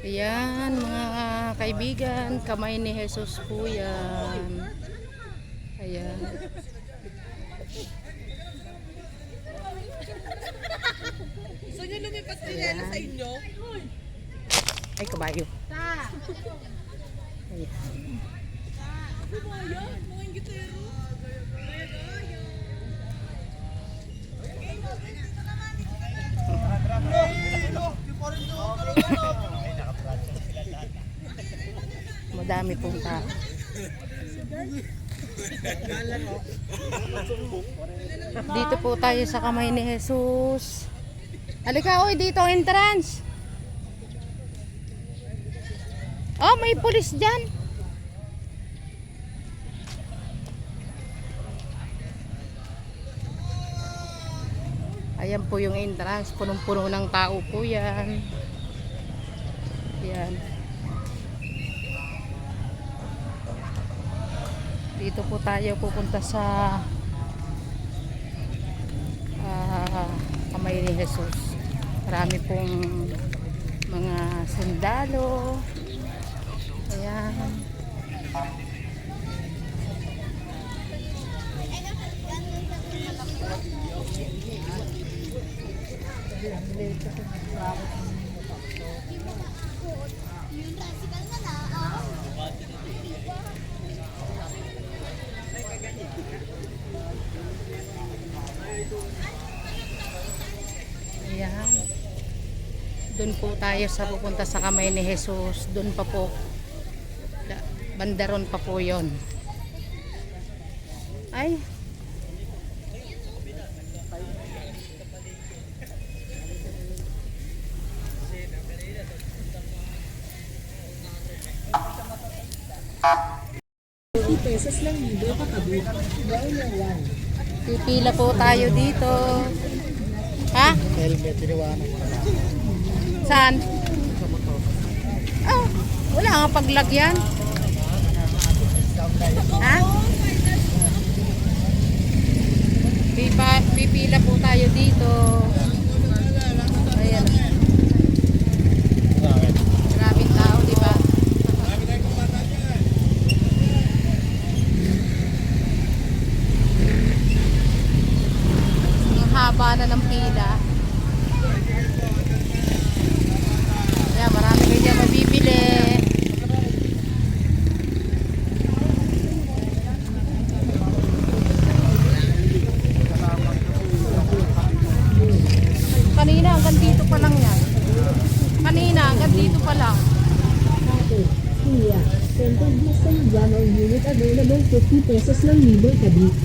Ayan, mga kaibigan, kamay ni Jesus po yan. Ayan. Gusto nyo lumipat na yelo sa inyo? Ay, kabayo. Ayan. Bumayan, mga gitero. Madami pong tao. Dito po tayo sa kamay ni Jesus. Halika, oy, dito ang entrance. Oh, may pulis dyan. Ayan po yung entrance. Punong-puno ng tao po yan. Yan. Dito po tayo pupunta sa kamay ni Jesus. Marami pong mga sundalo. Ayan. Ayan. Doon po tayo sa pupunta sa kamay ni Jesus. Doon pa po. Bandaron pa po yon. Ay. Pesos lang libo kakabit. Pipila po tayo dito. Ha? Helmet, iniwanan ko na lang. Saan? Oh, wala nga paglagyan. Ha? Pipila po tayo dito. Ayan. Maraming tao, di ba? Ang haba na ng pila. Ayan, marami ganyan mabibili. Kanina hanggang dito pa lang yan. Kanina hanggang dito pa lang. Iya, Centered Mustang Jam or unit available 50 pesos lang libo kabit.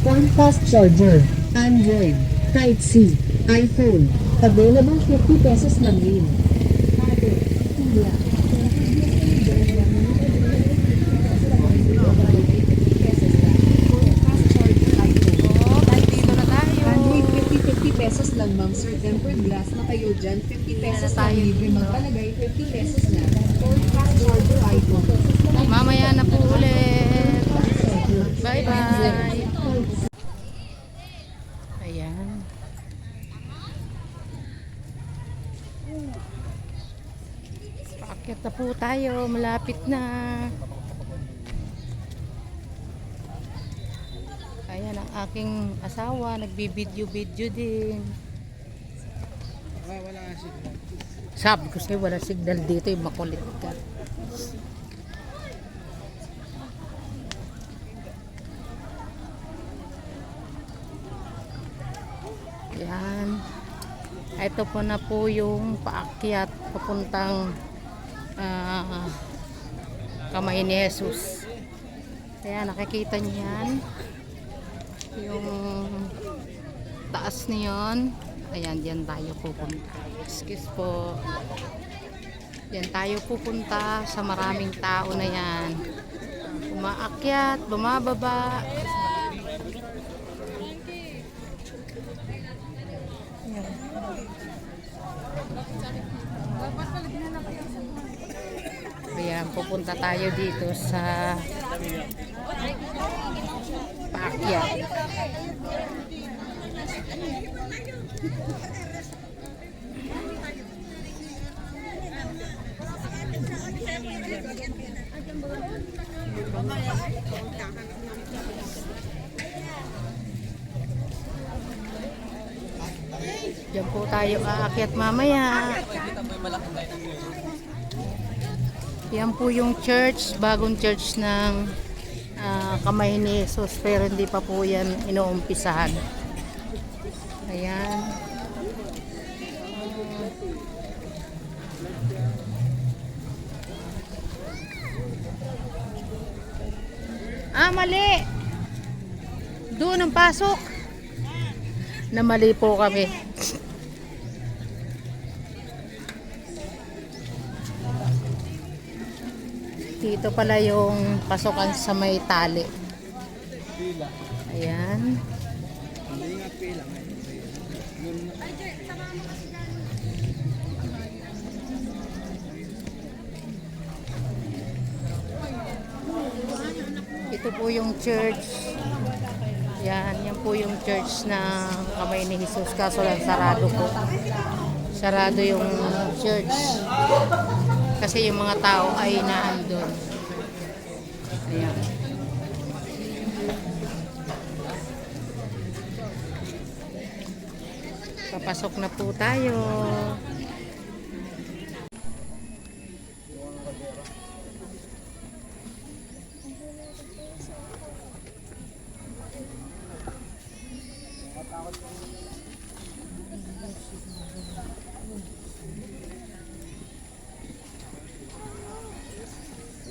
One fast charger, Android, Type-C, iPhone, available 50 pesos lang rin. Iya, Oh, dito na tayo. Android 50 pesos lang ma'am sir, tempered glass na kayo dyan, 50 pesos lang libre magpalagay, 50 pesos lang. Phone fast charger iPhone. Mamaya na po ulit. Bye bye. Ayan. Paakyat na po tayo. Malapit na. Ayan ang aking asawa. Nagbibideo-video din. Wala nga signal. Sabi ko sa'yo wala signal dito. Yung makulit ka. Yan. Ito po na po yung paakyat papuntang kamay ni Jesus. Kaya nakikita niyo yan. Yung taas niyon. Ayan, diyan tayo pupunta. Excuse po. Diyan tayo pupunta sa maraming tao na yan. Umaakyat, bumababa. Ayan, pupunta tayo dito sa paakyat. Diyan po tayo aakyat mamaya. Yan po yung church, bagong church ng Kamay ni Jesus, pero hindi pa po yan inuumpisahan. Ayan. Mali! Doon ang pasok. Namali po kami. Dito pala yung pasokan sa may tali. Ayan. Ito po yung church. Yan po yung church na Kamay ni Jesus, kaso lang sarado po. Sarado yung church. Kasi yung mga tao ay naandun. Ayan. Papasok na po tayo.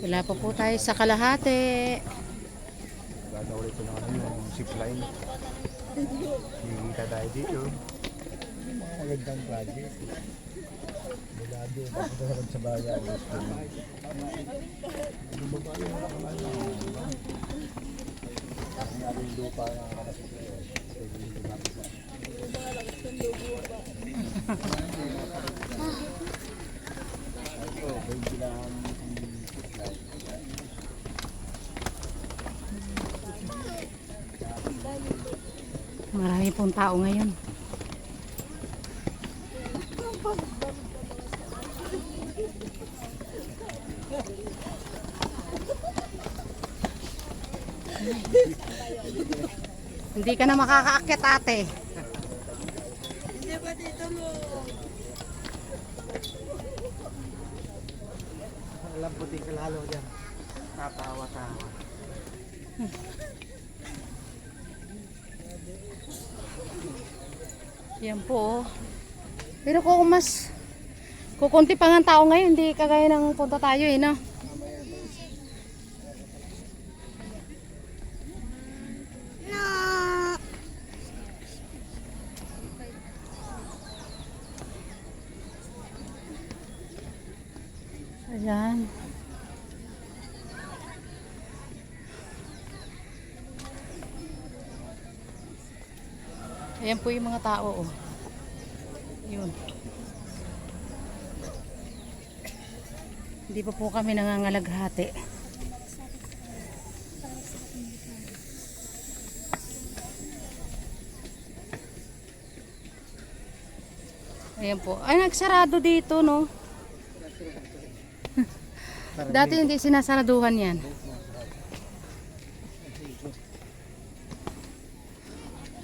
Wala pa po tayo sa kalahati. Wala na ulit yung yung zip line. Hihita tayo dito. Mga magandang project. Bulado. Tapos sa bayan. Bumaba yung ang lupa na Marami pong tao ngayon. Hindi ka na makakaakyat, ate. Hindi ba dito mo? lamputin ka lalo dyan. Tatawa-tawa. Yan po. Pero kung mas kukunti pa nga tao ngayon, hindi kagaya ng punta tayo eh, no? Ayan. Ayan po yung mga tao, oh. Yun. Hindi pa po kami nangangalaghati. Ayan po. Ay, nagsarado dito, no? Dati hindi sinasaraduhan yan.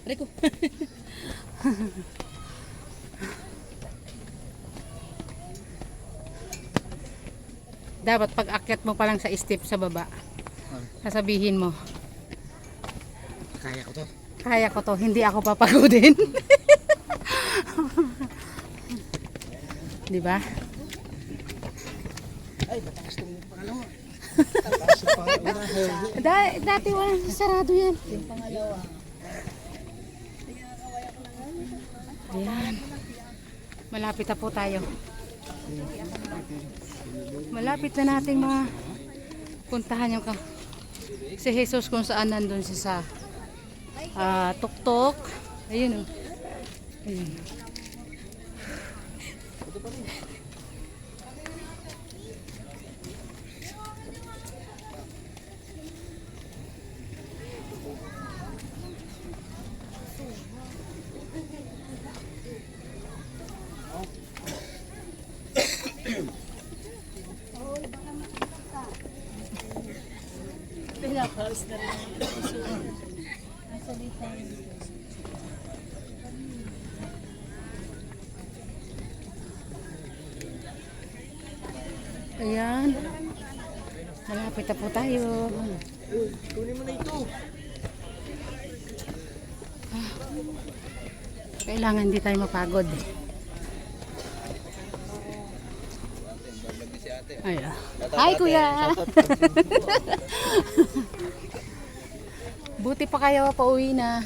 Rico. Dapat pag akyat mo pa lang sa step sa baba, sasabihin mo, Kaya ko to. kaya ko to, hindi ako papagodin. Di ba? Ay, matakas itong pangalawa. Matakas yung pangalawa. Dati walang sarado yan. Ayan. Malapit na po tayo. Malapit na nating mga puntahan yung si Jesus kung saan nandun siya sa tuktok. Ayun, oh. Ayun. Ayan. Malapit na po tayo. Kunin mo na ito. Kailangan hindi tayo mapagod. Ay, hi kuya! Buti pa kayo, pauwi na.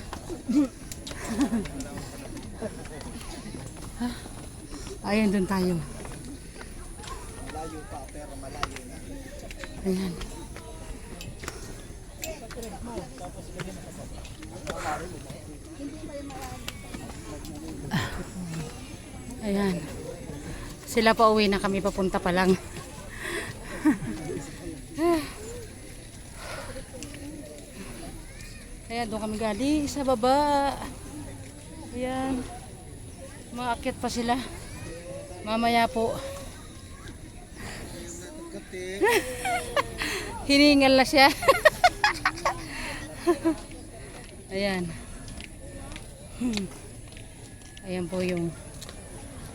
Ayan, dun tayo. Ayan. Ayan. Sila pa uwi na, kami papunta pa lang. Ayan, doon kami galing sa baba. Ayan. Maakyat pa sila. Mamaya po. Hiningal na siya. Ayan. Ayan po yung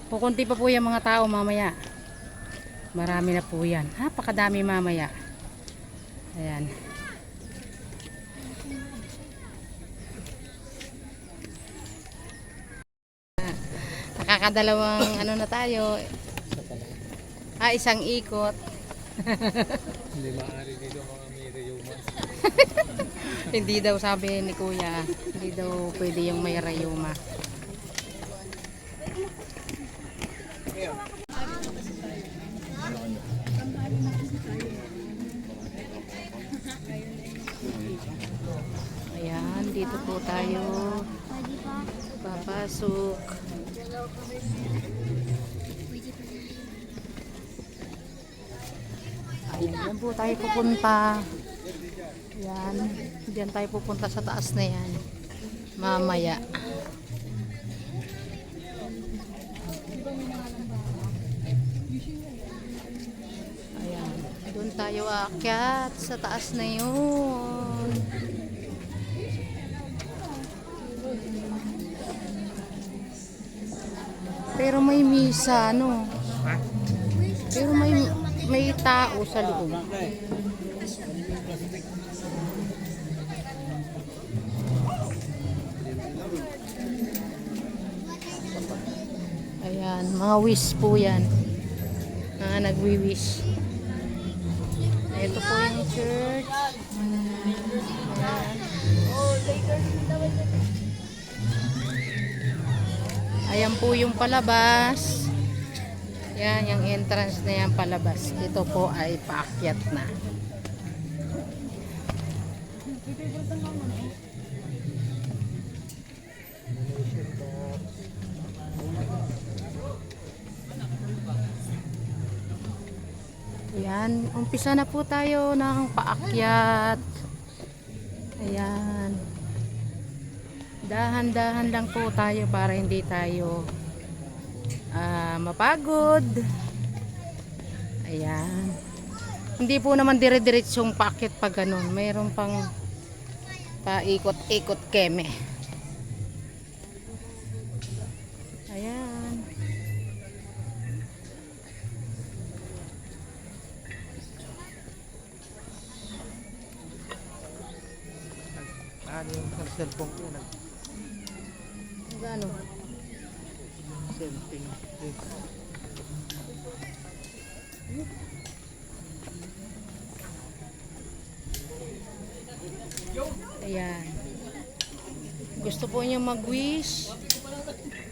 kukunti pa po yung mga tao mamaya. Marami na po yan. Napakadami mamaya. Ayan. Nakakadalawang ano na tayo. Isang ikot. Hindi maaari dito mga may rayuma. Hindi daw, sabi ni kuya, hindi daw pwede yung may rayuma. Ayan, dito po tayo papasok. Ayan po tayo pupunta. Ayan, diyan tayo pupunta sa taas na yan mamaya. Ayan, doon tayo aakyat sa taas na yun. Pero may misa, no? Pero may tao sa loob. Ayan, mga wish po yan. Nagwi-wish. Ito po yung church. Ayan. Ayan po yung palabas. Yan, yung entrance na yan palabas. Ito po ay paakyat na. Ayan, umpisa na po tayo ng paakyat. Ayan. Dahan-dahan lang po tayo para hindi tayo mapagod. Ayan. Hindi po naman dire-diretsong paakyat pa ganun. Mayroon pang paikot-ikot keme. Ayan. Ano yung cellphone ko? Ano? Selfie. Ayan. Gusto po niyo mag-wish?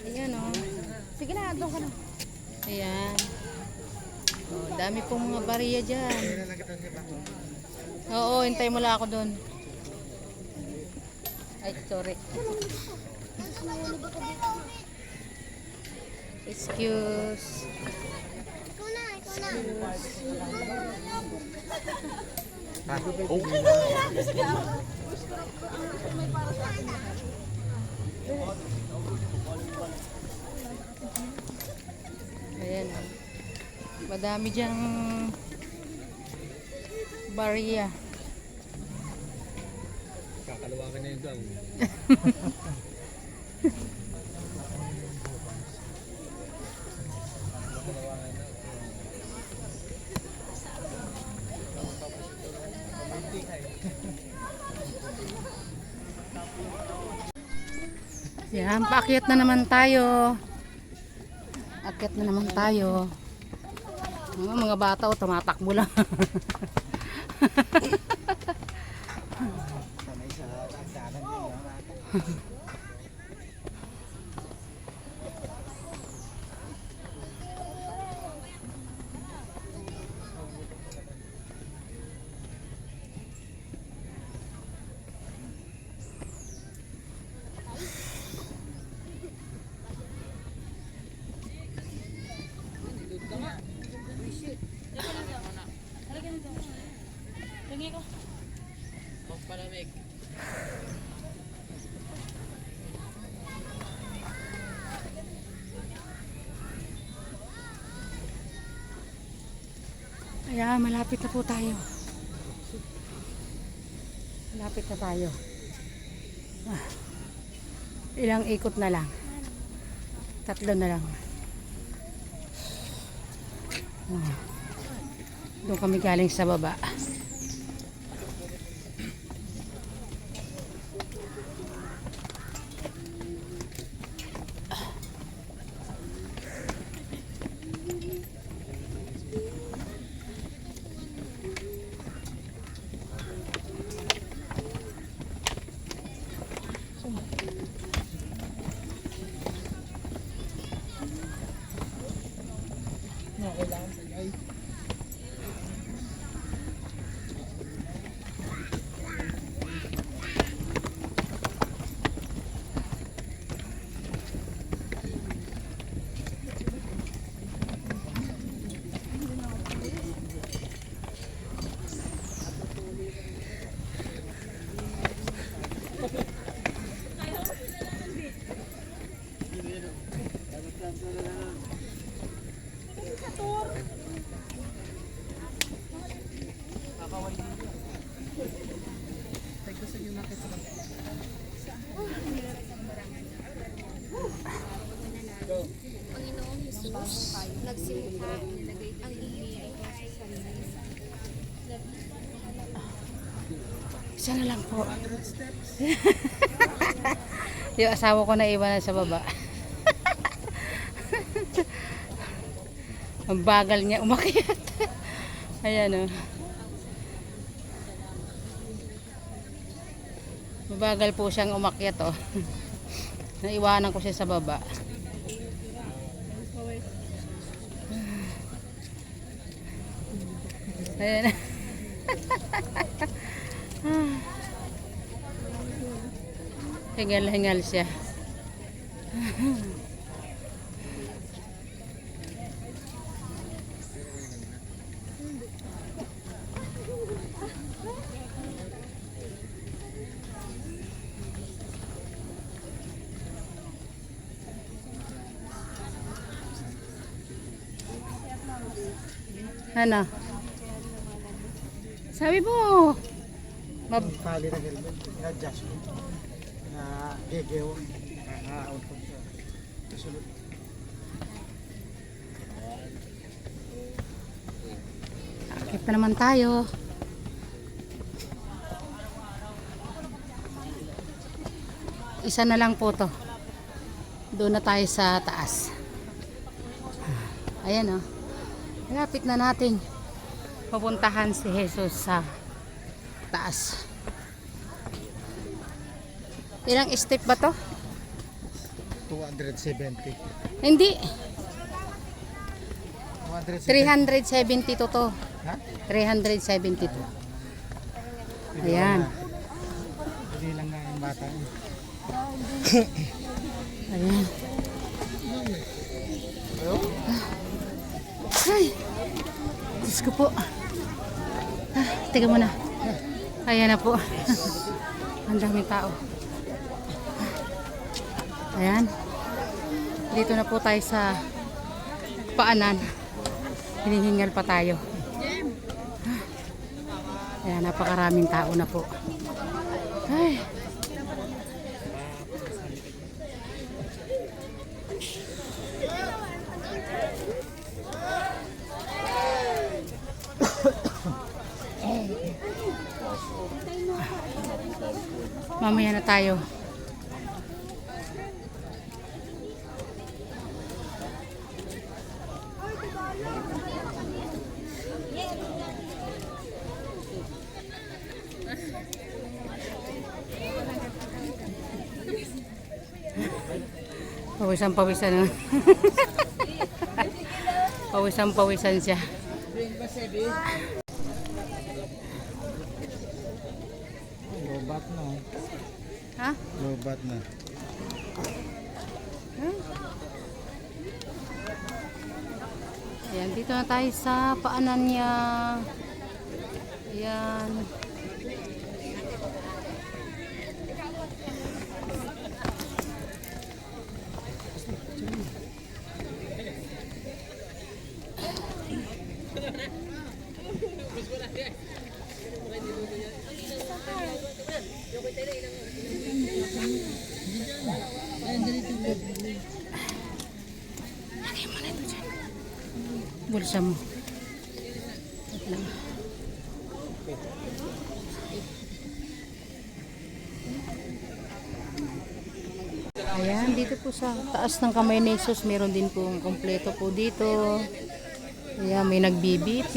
Ayan o. Sige na, doon ka na. Ayan. Oh, dami pong mga bariya dyan. Oo, hintay mo lang ako doon. Ay, sorry. Excuse. Ayan. Madami dyang bariya. Kalawakan na yung daw. Yan, paakyat na naman tayo. Akyat na naman tayo. Mga bata o tumatakbo lang. Pampalamig. Ayan, malapit na po tayo. Malapit na tayo. Ilang ikot na lang. 3 na lang. Doon kami galing sa baba. Panginoong Jesus, nagsimula ang iyong Isa na lang po. Yung asawa ko na iwanan sa baba. Ang bagal niya umakyat. Ayan o. Mabagal po siyang umakyat o. Naiwanan ko siya sa baba. Ayan. Hingal-hingal siya. Ano? Sabi mo, Tali na helmet, na-adjust mo. Na gegew. Nakaka-output siya. Kasunod. akit na naman tayo. Isa na lang po to. Doon na tayo sa taas. Ayan o. Malapit na natin pupuntahan si Jesus sa taas. Ilang step ba to? 270. Hindi. 270. 372 to. Ha? 372. Ayan. Hindi lang nga yung bata. Ayan. Ay. Diyos ko po. Teka muna. Ayan na po. Ang daming tao. Ayan. Dito na po tayo sa paanan. Hinihingal pa tayo. Ayan, napakaraming tao na po. Ay. Mamaya na tayo. Pawisan-pawisan. Pawisan-pawisan siya. Lobat na. Ha? Lobat na. Ayan, dito na tayo sa paanan niya. Ayan. Bulsa mo. Wait lang. Ayan, dito po sa taas ng kamay ni Jesus, meron din pong kompleto po dito. Ayan, may nag-BBP.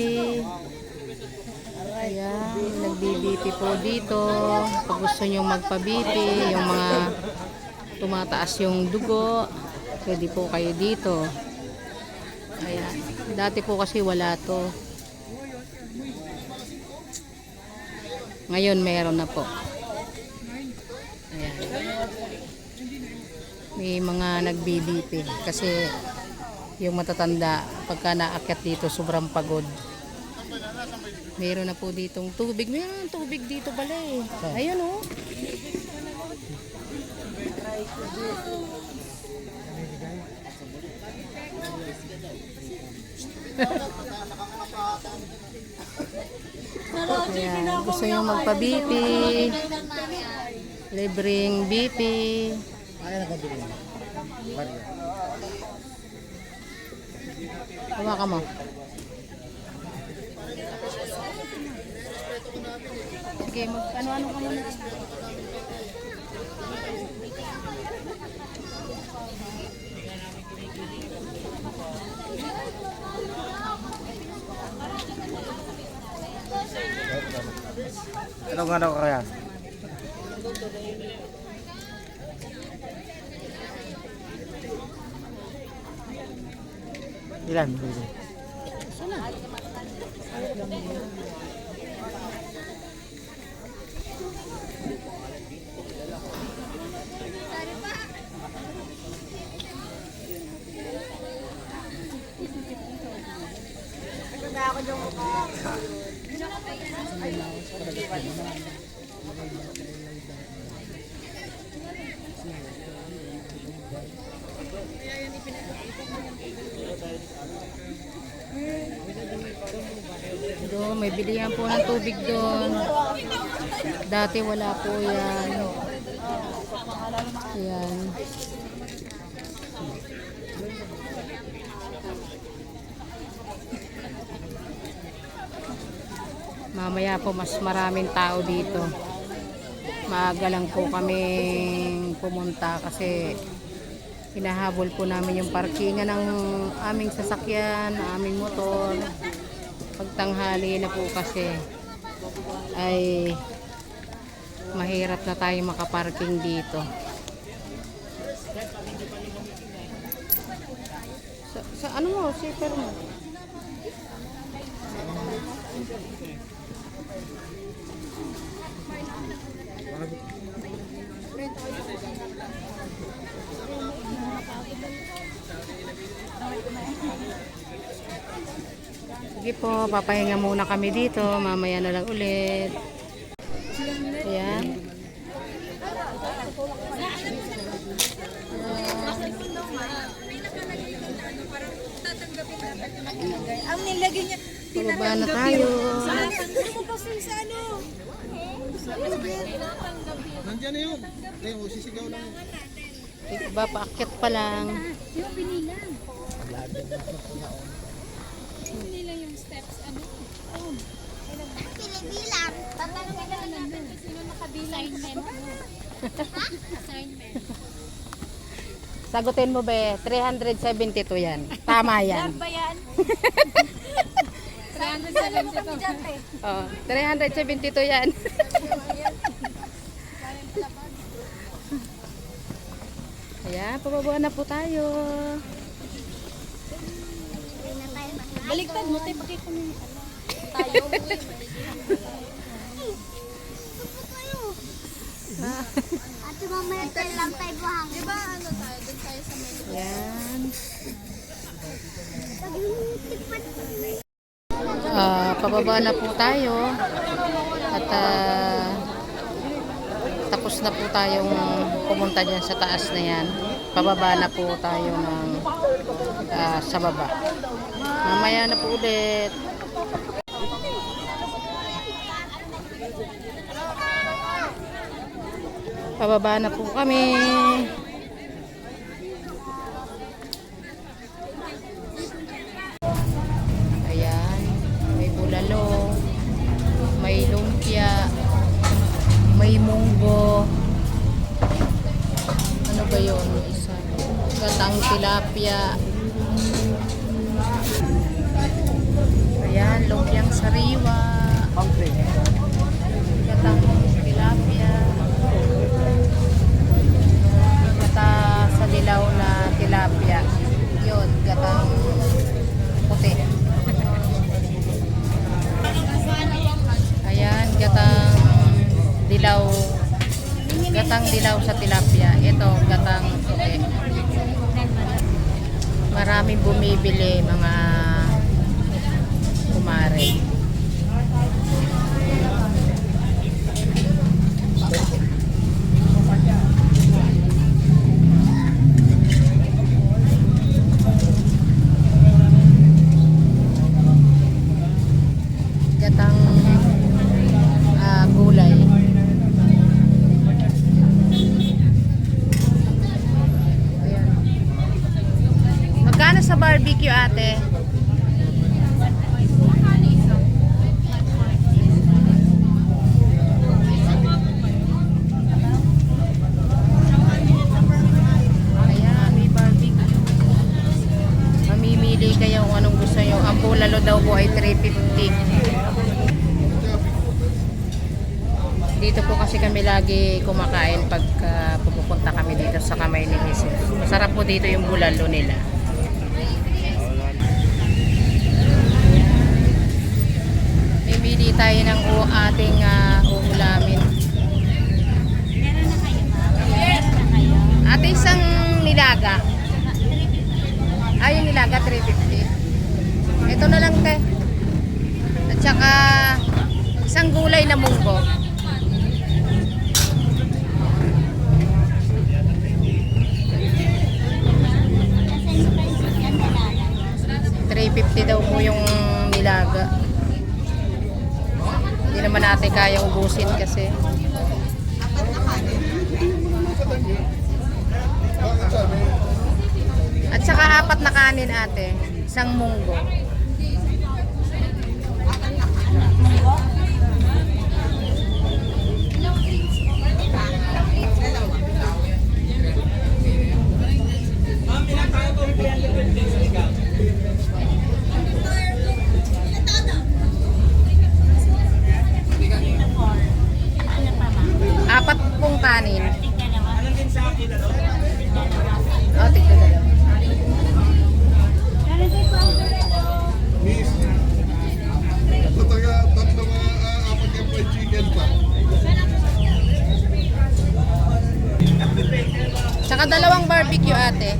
Ayan, may nag-BBP po dito. Pag gusto nyo magpa-BP, yung mga tumataas yung dugo, pwede po kayo dito. Ayan, dati po kasi wala to. Ngayon meron na po. Ayan. May mga nag-BBP kasi yung matatanda pagka naakyat dito sobrang pagod. Meron na po ditong tubig. Meron tubig dito pala eh. Ayun oh. Ayan. Gusto nyo magpa-BP, libreng BP. Ay, nakabili mo. Barya. Hawakan mo. Okay, ano-ano ka muna. Anong ano kaya? Ilan? Doon, may bilihan po ng tubig doon. Dati wala po yan. Yan. Mamaya po mas maraming tao dito. Maaga lang po kaming pumunta kasi hinahabol po namin yung parkingan ng aming sasakyan, aming motor. Pagtanghali na po kasi ay mahirap na tayo makaparking dito. Sa ano mo, zipper mo? Sige po, papahinga muna kami dito. Mamaya na lang ulit. Ayan. Ang nilagay niya, Pababa na tayo. ano mo kasi sa ano? Nandiyan na yun. Tayo, sisigaw lang. Iba, paakyat pa lang. Yung binilang. Binilang yung steps, ano? Pinibilang. Tatanungin na lang natin kung sino nakabilang. Assignment mo. Assignment. Sagutin mo be, 372 yan. Tama yan. Ba yan? 372. Oh, 372 yan. Ayan, pababa na po tayo. Baligtad mo, tayo pakita mo. Tayo. Ate, mamaya tayo lang tayo buhangin. Diba ano tayo? Doon tayo sa menu. Ayan. Tikman. Pababa na po tayo. At tapos na po tayong pumunta dyan sa taas na yan. Pababa na po tayo ng sa baba. Mamaya na po ulit. Pababa na po kami. Ayan, may bulalo, may lumpia, may munggo. Ano ba yun? Isa. Gatang tilapia. Ayan, lumpiang sariwa. Gatang tilapia. Gata sa dilaw na tilapia. Yun, gatang puti. Ayan, gatang dilaw. Gatang dilaw sa tilapia. Ito, gatang puti. Maraming bumibili mga kumare. Gatang gulay. Ayan. Magkano sa barbecue, ate? Ayan, may barbecue. Mamimili kayo kung anong gusto nyo. Ang bulalo daw po ay 350. Dito po kasi kami lagi kumakain pagka pupunta kami dito sa Kamay ni Jesus. Masarap po dito yung bulalo nila. Mimili tayo ng ating uulamin. Meron na kayo, ma'am? Meron na kayo? Ate, isang nilaga. Ay, yung nilaga 350. Ito na lang, te. At saka isang gulay na munggo. Nasa spicy yan, dalaga. 350 daw po yung nilaga. Hindi naman natin kaya ubusin kasi. At saka 4 na kanin, ate. Isang munggo. Apat pong kanin. Oh, tigda dalawa. Saka dalawang barbecue, ate.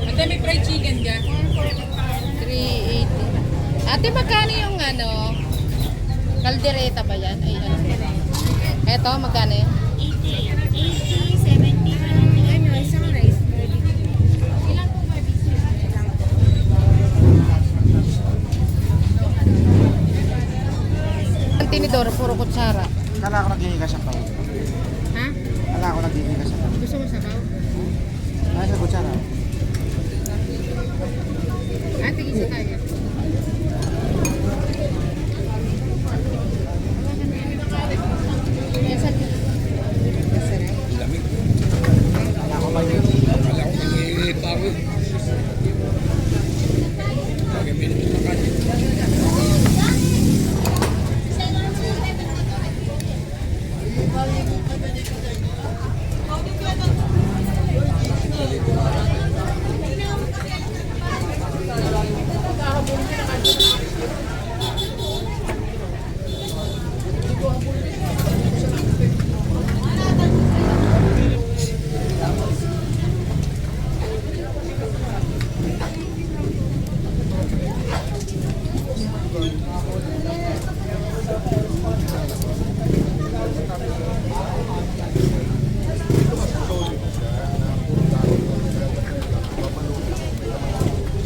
Ate, may fried chicken ka? 380. Ate, magkano yung ano? Kaldereta ba yan? Ay, ano? Eto, magkano yan? 80, 70. Ano, isang rice barbecue. Ilan po barbecue? tinidor, puro kutsara. Kala ko nagiging ka sa pao. Ha? Kala ko nagiging ka sa pao. Gusto mo sabaw? Ay, sa kutsara. Ah, tigisa tayo. Yan sa masarap. Lamig. Kala ko may Kala ko pagpapagod. Lagi minutes na kasi.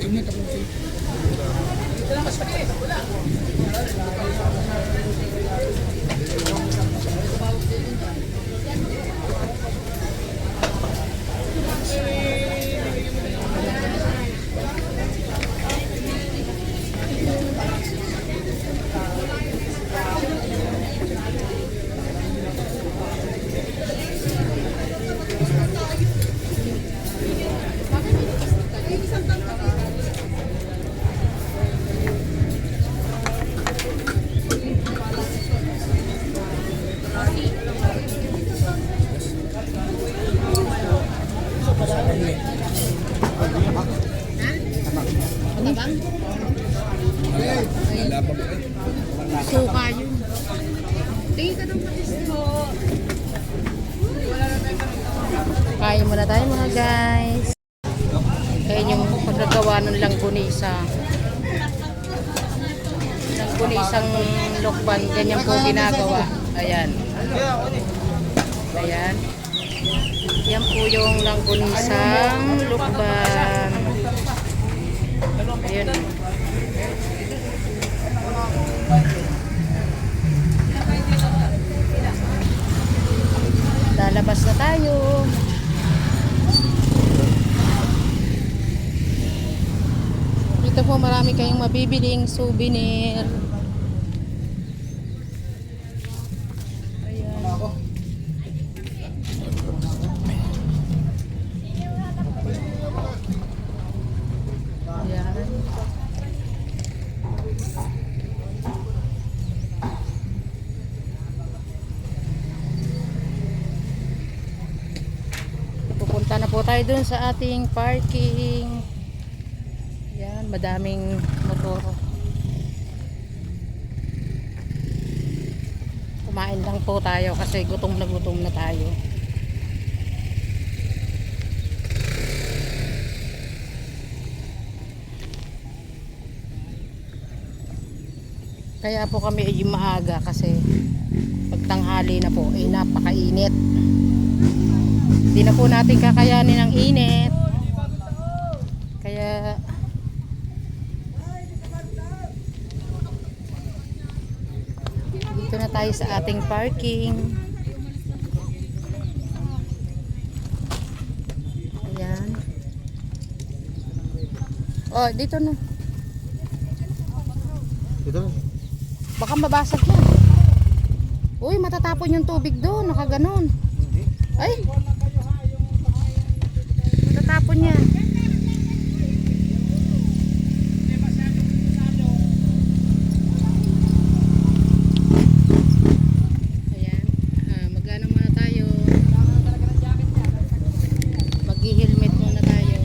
Yung nagkapunti. Matabang? Labang ko eh. Suka yun. Tingin ka ng patis mo. Kain muna tayo mga guys. Ayan yung paggagawa ng langgunisa. Langgunisang lokban. Ganyan po ginagawa. Ayan. Ayan. Yan po yung langgunisang lokban. Ayan. Lalabas na tayo. Dito po marami kayong mabibiling souvenir. Ayan. Ayan. Pupunta na po tayo dun sa ating parking. Yan, madaming motor. Kumain lang po tayo kasi gutom na tayo. Kaya po kami ay maaga kasi pagtanghali na po ay napakainit. Hindi na po natin kakayanin ang init. Kaya dito na tayo sa ating parking. Ayan. Oh, dito na. Dito. Baka mabasag yan. Uy, matatapon yung tubig doon. Nakaganon. Ay! Matatapon yan. Ayan. Magana muna tayo. Mag-helmet muna tayo.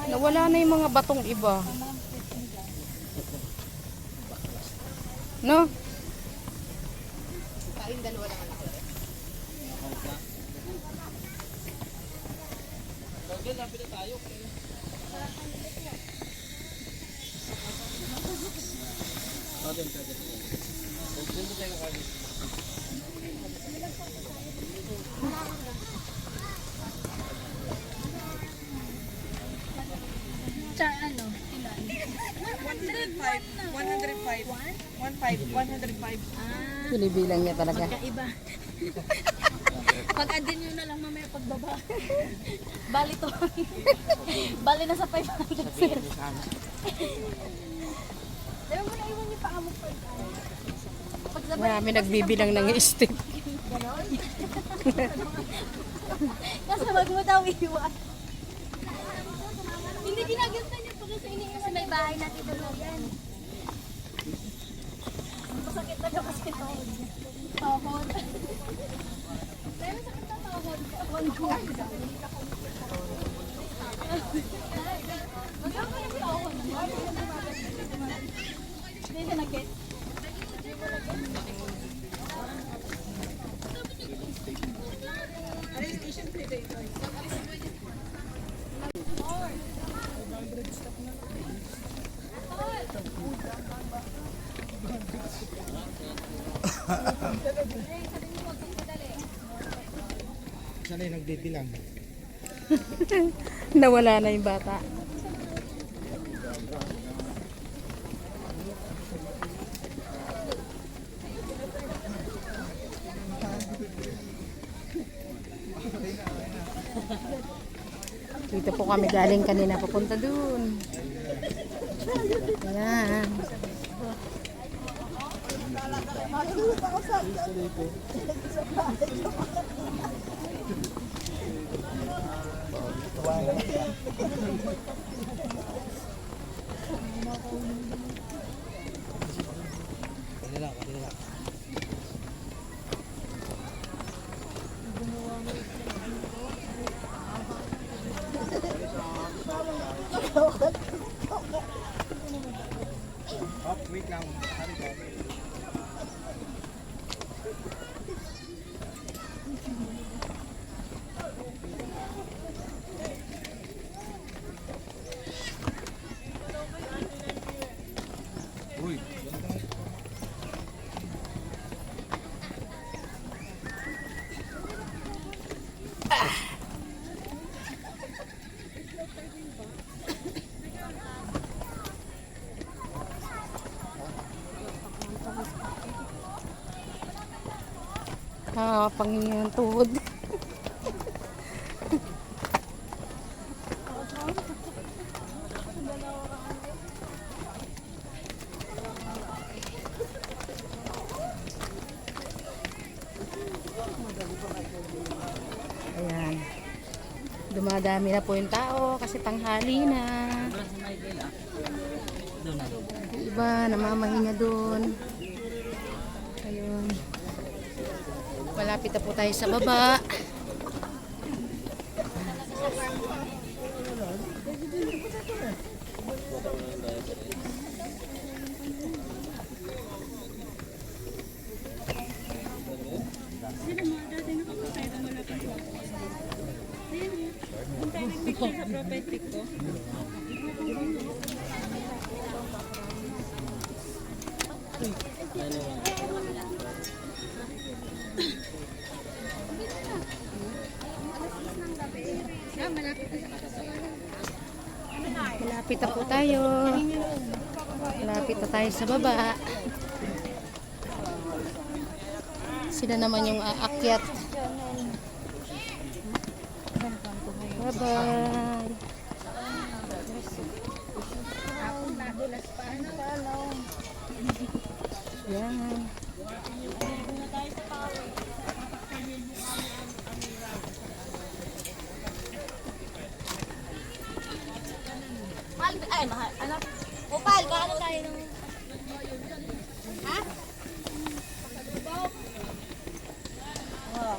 Nawala na yung mga batong iba. No? Char, ano? Ilan? 105. 105. Binibilang niya talaga. Kaiba. Pag-adin nyo na lang mamaya pagbaba. Bali to. Bali na sa 500. Dami mo na iwan yung paa mo pa. Marami nagbibilang ng stick. Kasi wag mo daw iwan. Hindi ginaganda niya pag sa iniiwan. May bahay na dito na yan. Masakit na daw kasi tuhod niya. Tuhod. Meron sakit na tuhod. Tuhod. Magkano yung tuhod? Hindi siya nag-get. Sana yung nagbibilang. Nawala na yung bata. Dito po kami galing kanina papunta dun. Ayan. Wait lang. Uy. Pangingin ng tuhod. Ayan. Dumadami na po yung tao kasi tanghali na. Yung iba namamahinga doon. Ayun. Malapit na po tayo sa baba. Malapit na po tayo. Malapit na tayo sa baba. Sila naman yung aakyat. Bye-bye. Yan. Mahal, ay mahal. Ano? Opal, gaano tayo ng... Ha? Oh.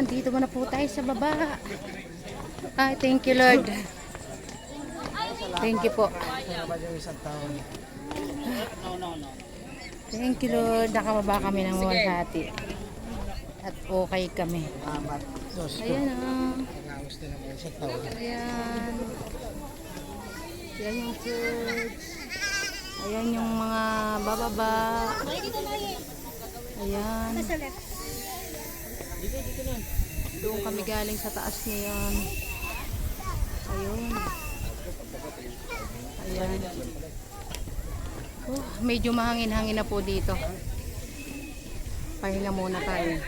Ayan, dito muna po tayo sa baba. Ay, thank you Lord. Thank you po. Thank you Lord. Nakababa kami ng Walhati. At okay kami. Ayan ah. Ayan. Ayan yung church. Ayan yung mga bababa. Ayan. Doon kami galing sa taas ngayon. Ayun. Ayan. Medyo mahangin-hangin na po dito. Pahinga muna tayo.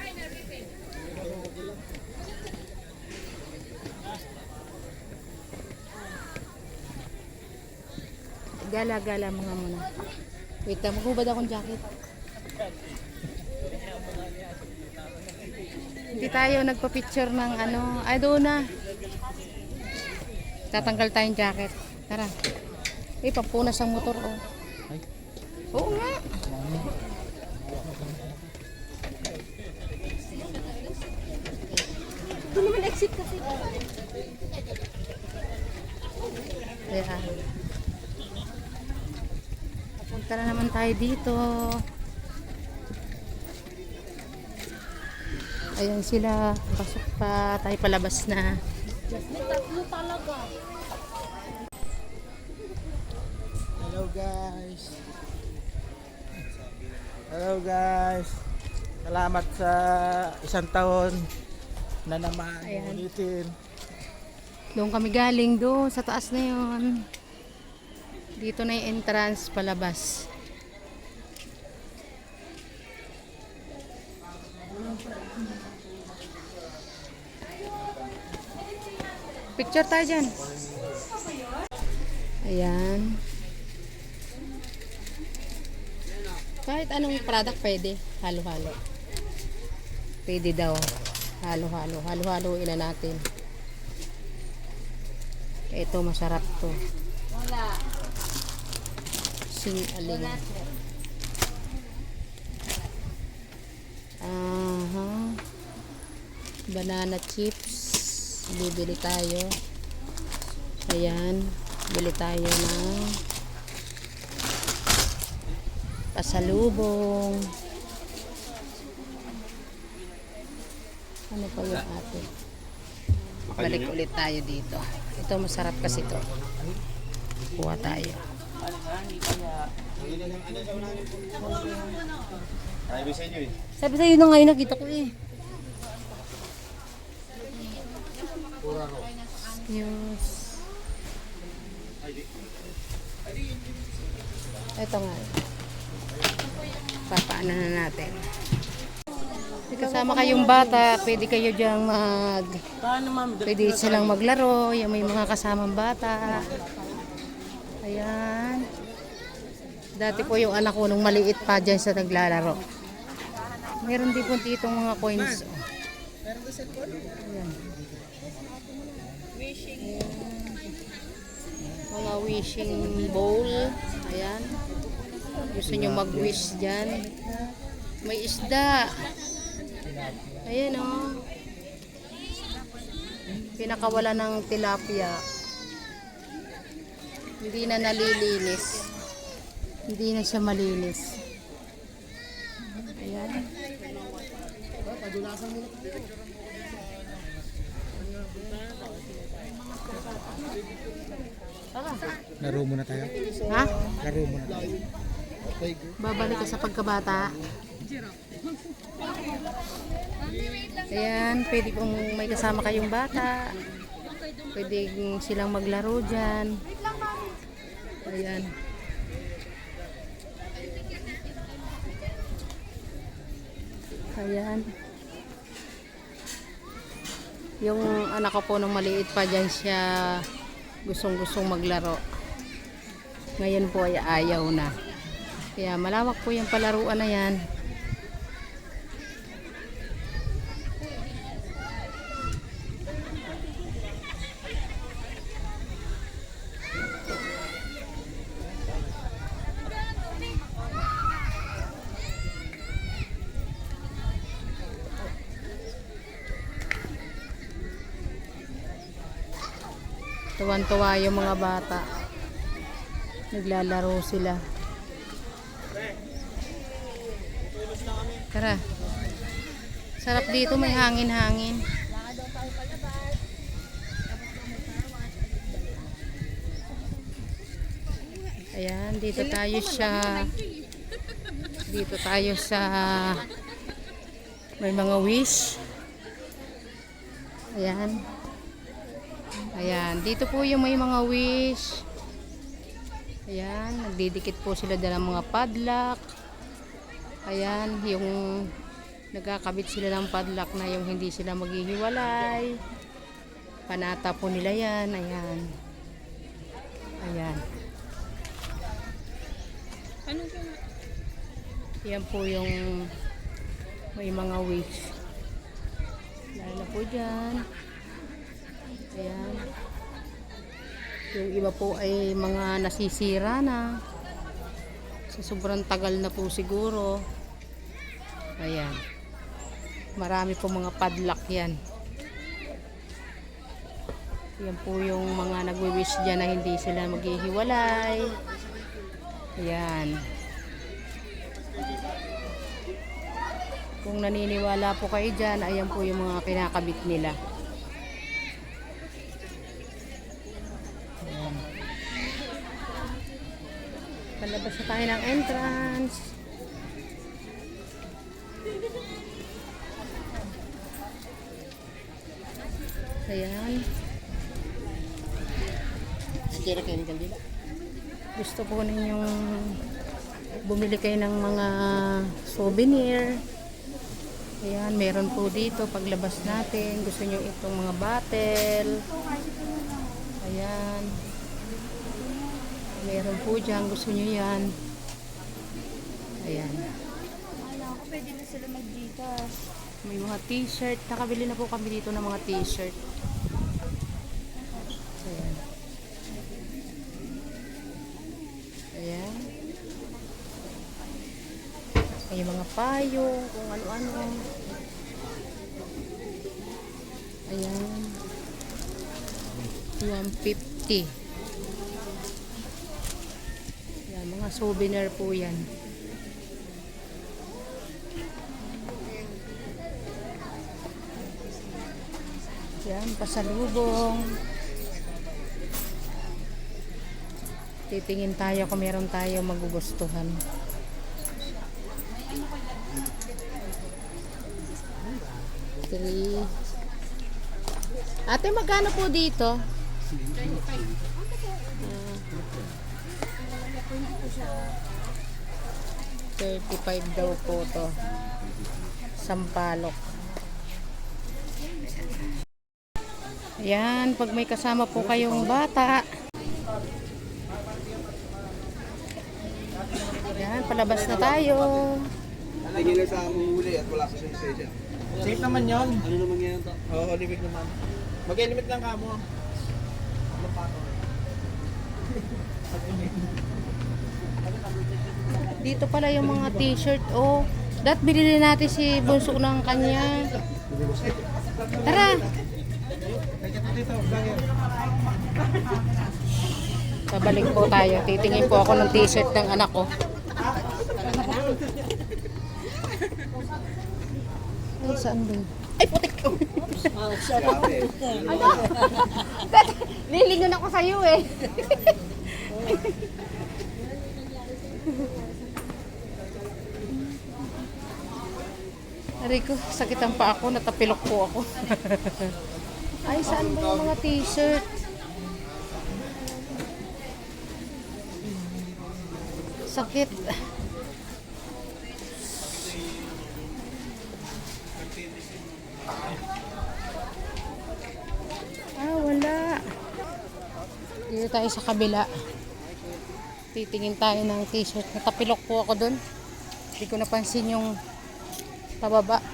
Gala-gala mga muna. Wait lang, maghubad akong jacket. Hindi tayo nagpa-picture ng ano. Ay, doon na. Tatanggal tayong jacket. Tara. Eh, pampunas ang motor. Oh. Oo nga. Ito naman exit kasi. Ayan. Papunta na naman tayo dito. Ayan sila. Pasok pa. Tayo palabas na. Hello guys. Hello guys. Salamat sa isang taon na naman Ayan. ulitin. Doon kami galing doon sa taas na yon. Dito na yung entrance palabas. Picture tayo dyan. Ayan. Kahit anong product pwede. Halo-halo. Pwede daw. Halo-halo. Halo-haloin na natin. Ito masarap to. Sing-aling. Aha. Banana chips. Bibili tayo. Ayan. Bili tayo ng pasalubong. Ano pa yung ate? Balik ulit tayo dito. Ito masarap kasi to. Kuha tayo. Sabi sa'yo na ngayon nakita ko eh. Yes. Ito nga. Papaano na natin. Kasama kayong bata, pwede kayo diyang pwede silang maglaro, yung may mga kasamang bata. Ayan. Dati po yung anak ko nung maliit pa dyan sa naglalaro. Meron din po ditong mga coins. Ayan. Mga wishing bowl. Ayan. Gusto nyo mag-wish dyan. May isda. Ayan o. Oh. Pinakawala ng tilapia. Hindi na nalilinis. Hindi na siya malinis. Ayan. Laro muna tayo. Ha? Laro muna tayo. Babalik ka sa pagkabata. Ayan, pwede kung may kasama kayong bata. Pwede silang maglaro dyan. Ayan. Ayan. Yung anak ko po nung maliit pa dyan siya gustong maglaro. Ngayon po ay ayaw na. Kaya malawak po yung palaruan na yan. Tuwan-tuwa yung mga bata. Naglalaro sila. Tara. Sarap dito, may hangin-hangin. Ayan, dito tayo sa may mga wish. Ayan. Ayan, dito po yung may mga wish. Ayan, nagdidikit po sila ng mga padlock. Ayan, yung nagkakabit sila ng padlock na yung hindi sila maghihiwalay. Panata po nila yan. Ayan. Ayan. Yan po yung may mga wish. Lalo na po dyan. Ayan. Yung iba po ay mga nasisira na. Sa sobrang tagal na po siguro. Ayan. Marami po mga padlock yan. Yan po yung mga nagwi-wish dyan na hindi sila maghihiwalay. Ayan. Kung naniniwala po kayo dyan, ayan po yung mga kinakabit nila. Ayan. Palabas na tayo ng entrance. Ayan. Gusto po ninyong bumili kayo ng mga souvenir. Ayan, meron po dito paglabas natin. Gusto nyo itong mga bottle. Ayan. Meron po dyan. Gusto nyo yan. Ayan. Wala ko, pwede na sila mag-Gcash. May mga t-shirt. Nakabili na po kami dito ng mga t-shirt. Ayan. Ayan. May mga payong, kung ano-ano. Ayan. 150. Ayan, mga souvenir po yan. Yan, pasalubong. Titingin tayo kung meron tayo magugustuhan. Three. Ate, magkano po dito? 35 daw po to. Sampalok. Ayan, pag may kasama po kayong bata. Ayan, palabas na tayo. Naging lang sa huli at wala sa sensation. Safe naman yun. Ano naman yan to? Oo, limit naman. Mag-limit lang ka mo. Dito pala yung mga t-shirt. Oh, dat bilhin natin si Bunso ng kanya. Tara. Pabalik po tayo. Titingin po ako ng t-shirt ng anak ko. Ay, saan ba? Ay, putik! Ano? Lilingon ako sa'yo eh. Aray ko, sakit ang paa ko, natapilok po ako. Ay, saan ba yung mga t-shirt? Sakit. Ah, wala. Dito tayo sa kabila. Titingin tayo ng t-shirt. Natapilok po ako dun. Hindi ko napansin yung pababa.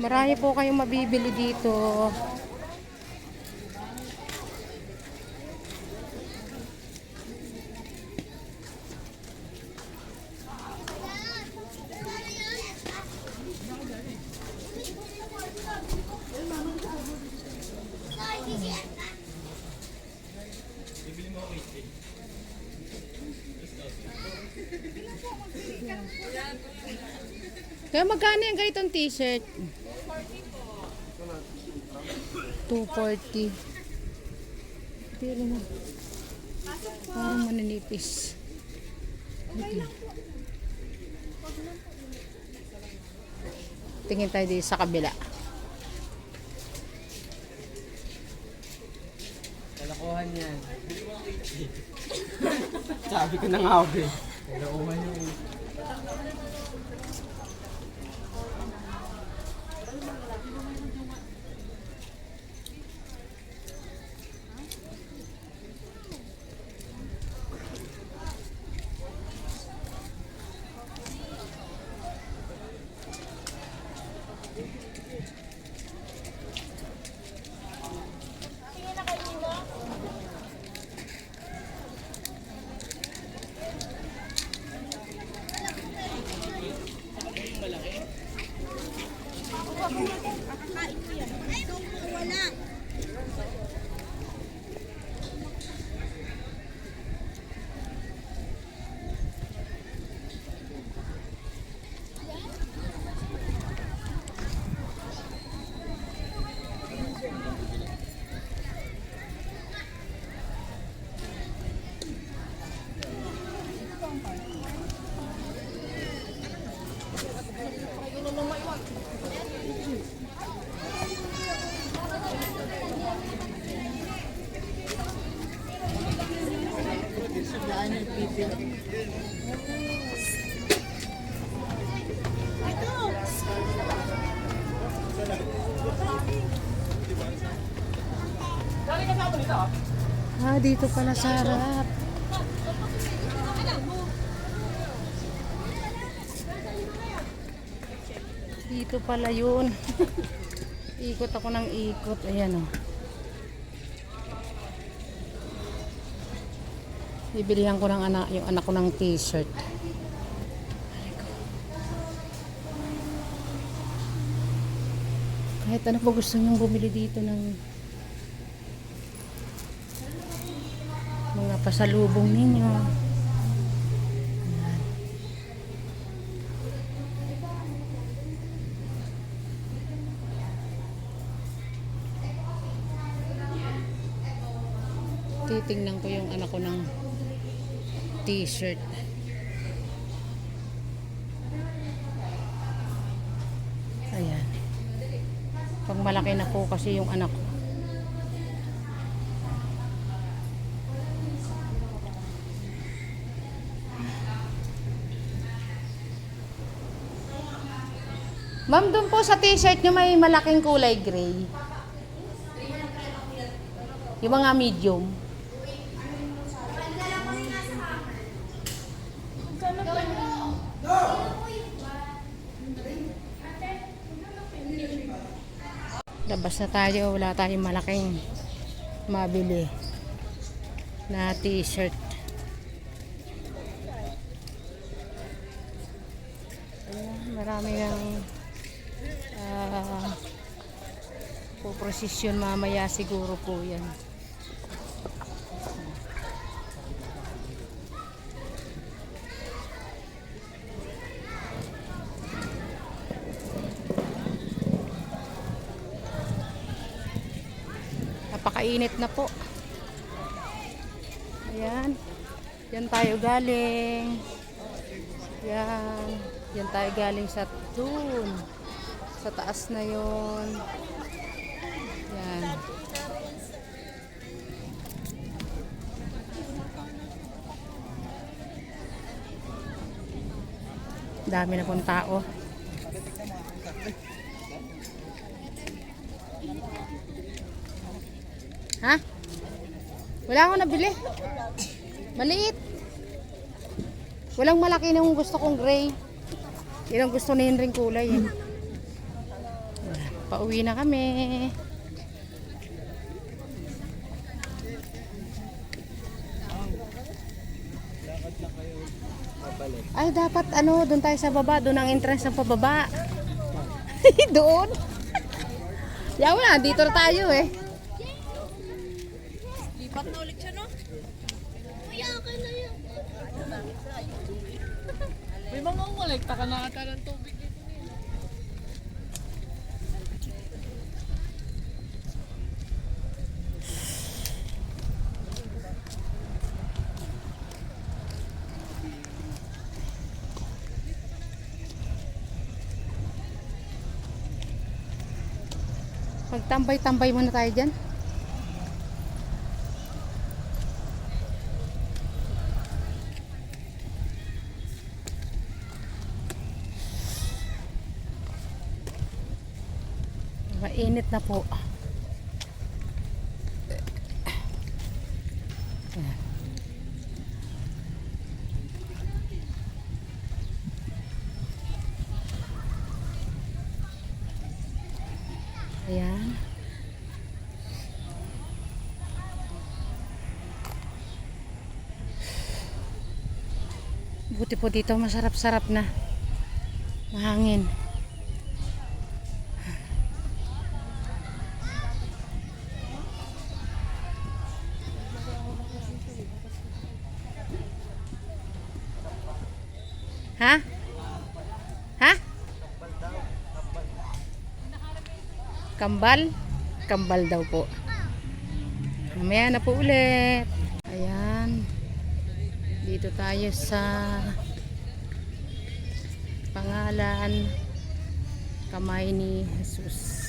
Marami po kayong mabibili dito. Kaya magkano yung ganitong t-shirt? 240. Pero na. Parang maninipis. Tingin tayo dito sa kabila. Kalokohan yan. Sabi ko na nga, be. Kalokohan yung... Ah, dito pala sa harap. Dito pala yun. Ikot ako ng ikot. Ayan o. Bibilihan ko ng yung anak ko ng t-shirt. Kahit ano po gusto niyong bumili dito ng mga pasalubong ninyo. Ayan. Titingnan ko yung anak ko ng t-shirt. Ayan. Pag malaki na po kasi yung anak ko. Ma'am, doon po sa t-shirt nyo may malaking kulay gray. Yung mga medium. Labas na tayo, wala tayong malaking mabili na t-shirt. Marami ng po prosesyon mamaya siguro po yan. Napakainit na po. Ayan. Yan tayo galing. Yan. Yan tayo galing sa dun. Sa taas na yon. Yan. Dami na pong tao. Ha? Wala akong nabili. Maliit. Walang malaki na yung gusto kong gray. Yan ang gusto na yun rin kulay. Eh. Pauwi na kami. Ay, dapat ano, doon tayo sa baba. Doon ang entrance ng pababa. Doon. Yaw na, dito na tayo eh. Ba't naulit siya, no? Kuya, okay na yun. May mga umulekta ka na ata ng tubig dito. Magtambay-tambay muna tayo dyan. Mainit na po. Ayan. Buti po dito masarap-sarap na. Mahangin. Ha? Ha? Kambal? Kambal daw po. Mamaya na po ulit. Ayan. Dito tayo sa pangalan Kamay ni Jesus.